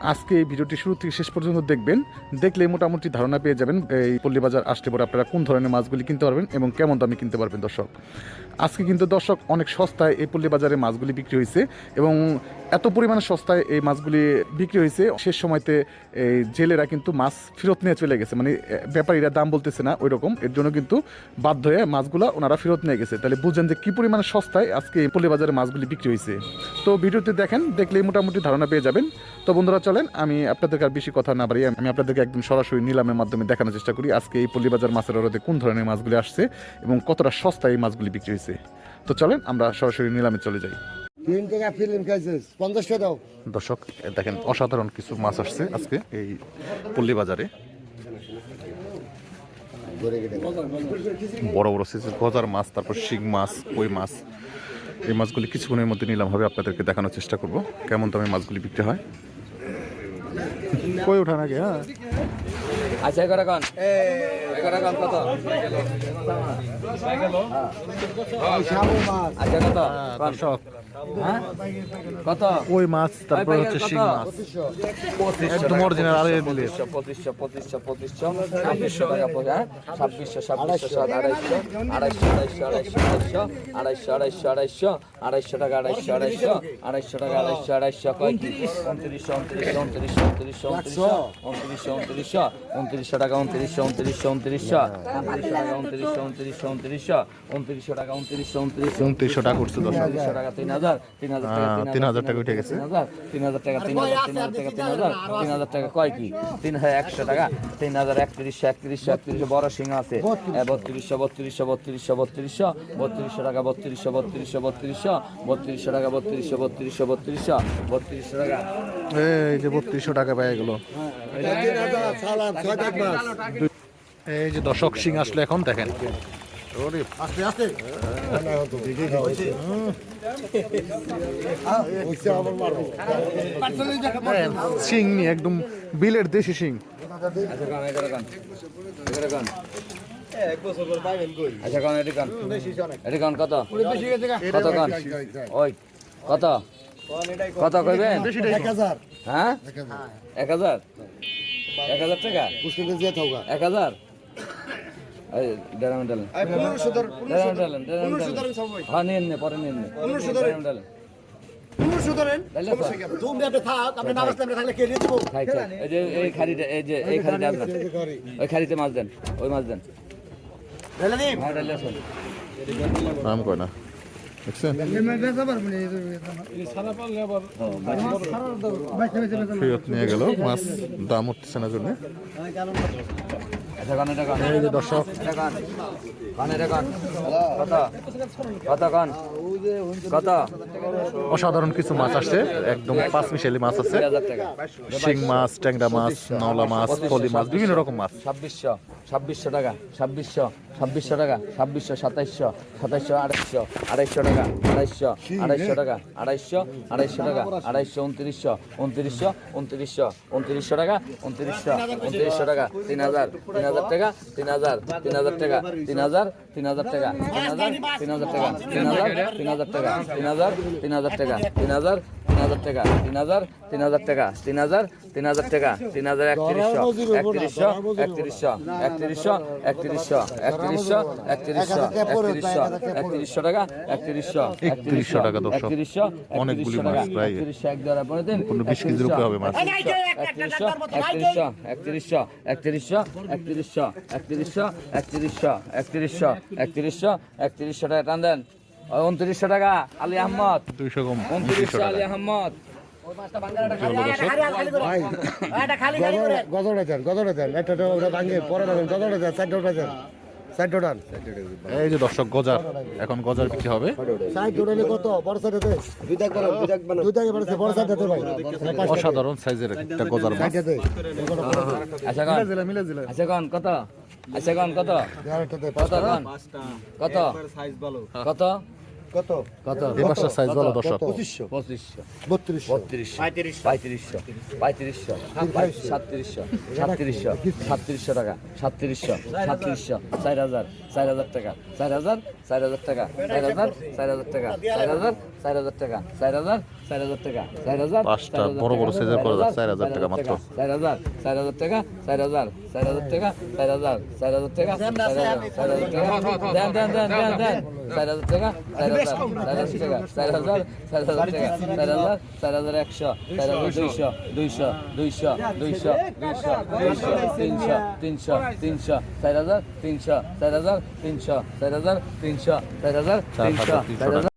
আজকে এই ভিডিওটি শুরু থেকে শেষ পর্যন্ত দেখবেন, দেখলে মোটামুটি ধারণা পেয়ে যাবেন এই পল্লী বাজার আসলে পরে আপনারা কোন ধরনের মাছগুলি কিনতে পারবেন এবং কেমন দামে কিনতে পারবেন। দর্শক, আজকে কিন্তু দর্শক অনেক সস্তায় এই পল্লী বাজারে মাছগুলি বিক্রি হয়েছে এবং এত পরিমাণে সস্তায় এই মাছগুলি বিক্রি হয়েছে, শেষ সময়তে এই জেলেরা কিন্তু মাছ ফেরত নিয়ে চলে গেছে, মানে ব্যাপারীরা দাম বলতেছে না ওই রকম, এর জন্য কিন্তু বাধ্য হয়ে মাছগুলো ওনারা ফেরত নিয়ে গেছে। তাহলে বুঝছেন যে কী পরিমাণে সস্তায় আজকে এই পল্লী বাজারে মাছগুলি বিক্রি হয়েছে। তো ভিডিওতে দেখেন, দেখলেই মোটামুটি ধারণা পেয়ে যাবেন। তো বন্ধুরা চলেন, আমি আপনাদেরকে আর বেশি কথা না বাড়িয়ে আমি আপনাদেরকে একদম সরাসরি নিলামের মাধ্যমে দেখানোর চেষ্টা করি আজকে এই পল্লী বাজার মাছের আড়তে কোন ধরনের মাছগুলি আসছে এবং কতটা সস্তায় এই মাছগুলি বিক্রি হয়েছে। তো চলেন আমরা সরাসরি নিলামে চলে যাই। দর্শক দেখেন, অসাধারণ কিছু মাছ আসছে আজকে এই পল্লী বাজারে। বড় বড় সাইজের গজার মাছ, তারপর শিং মাছ, কই মাছ, এই মাছগুলি কিছুক্ষণের মধ্যে নিলাম হবে, আপনাদেরকে দেখানোর চেষ্টা করব কেমন দামে মাছগুলি বিক্রি হয়। কই ওঠা নাকি? হ্যাঁ আচ্ছা, কত কত? আচ্ছা, কত দর্শক, হ্যাঁ কত? কই মাছ, তারপর হচ্ছে শিং মাছ, একদম অরিজিনাল আর এর মিলে 2500 টাকা, 2600 টাকা, 250 কয় কি 2900 টাকা, 2900 টাকা করছে। দর্শক 3000 টাকা, 3000 টাকা উঠে গেছে। 3000 টাকা, 3000 টাকা কয় কি 3100 টাকা, 3100 বড় সিং আছে 3200 টাকা, 3200 টাকা, 3200 টাকা, এই যে 3200 টাকা পেয়ে গেল। এই যে দর্শক, সিং আসলে এখন দেখেন সিং নিয়ে একদম বিলের দেশি সিং। আচ্ছা কারণ এটি কান কত কত কান ওই কত কত কইবেন? 1000। হ্যাঁ 1000 টাকা 1000 খালিতে মাছ দেন, ওই মাছ দেন। নাম কয় না দেখছেন, ফেরত নিয়ে গেল মাছ, দাম উঠতেছে না জন্য। দর্শক অসাধারণ কিছু মাছ আসছে, একদম পাঁচ মিশালি মাছ আছে, শিং মাছ, ট্যাংরা মাছ, নওলা মাছ, ফলি মাছ, বিভিন্ন রকম মাছ। 2600 টাকা, 2600 টাকা, 2600, 2700, 2800, 250 টাকা, 250 টাকা, 250 টাকা, 250, 2900 টাকা, 2900 টাকা, 3000 টাকা, 3000 টাকা, 3000 টাকা, 3000 টাকা, 3000 টাকা, 3000 টাকা, 3000 টাকা, 3000 টাকা, 3000 টাকা, 3100 টাকা, 3100 টাকা। দর্শক অনেকগুলি মাছ, প্রায় 20 কেজির উপরে হবে মাছ। 3100 টাকা টান দেন। 2900 টাকা আলী আহমদ, 200 কম, 2900 আলী আহমদ। এই যে দর্শক, গজার এখন গজার বিক্রি হবে। অসাধারণ সাইজের একটা গজার মাছ। আচ্ছা কন কত? আচ্ছা কন কত? কত কন কত? কত কত কত? এই মাছটার সাইজ ভালো দর্শক। 2500 3200 3500 3700 টাকা, 3700 4000 টাকা, 4000 টাকা, 4000 টাকা, 4000 টাকা, 4000 টাকা, 4000 4,000 টাকা 4,000 4,000 টাকা 4,000 পাঁচটা বড় বড় সাইজের করা যায় 4,000 টাকা মাত্র। 4,000 4,000 টাকা 4,000 4,000 টাকা 4,000 4,000 টাকা 4,000 টাকা দেন 4,000 টাকা 4,000 টাকা 4,000 4,000 টাকা 4,000 4,100 4,200 200 200 200 200 200 300 300 300 4,000 300 4,000 300 4,000 300 4,000 300 4,000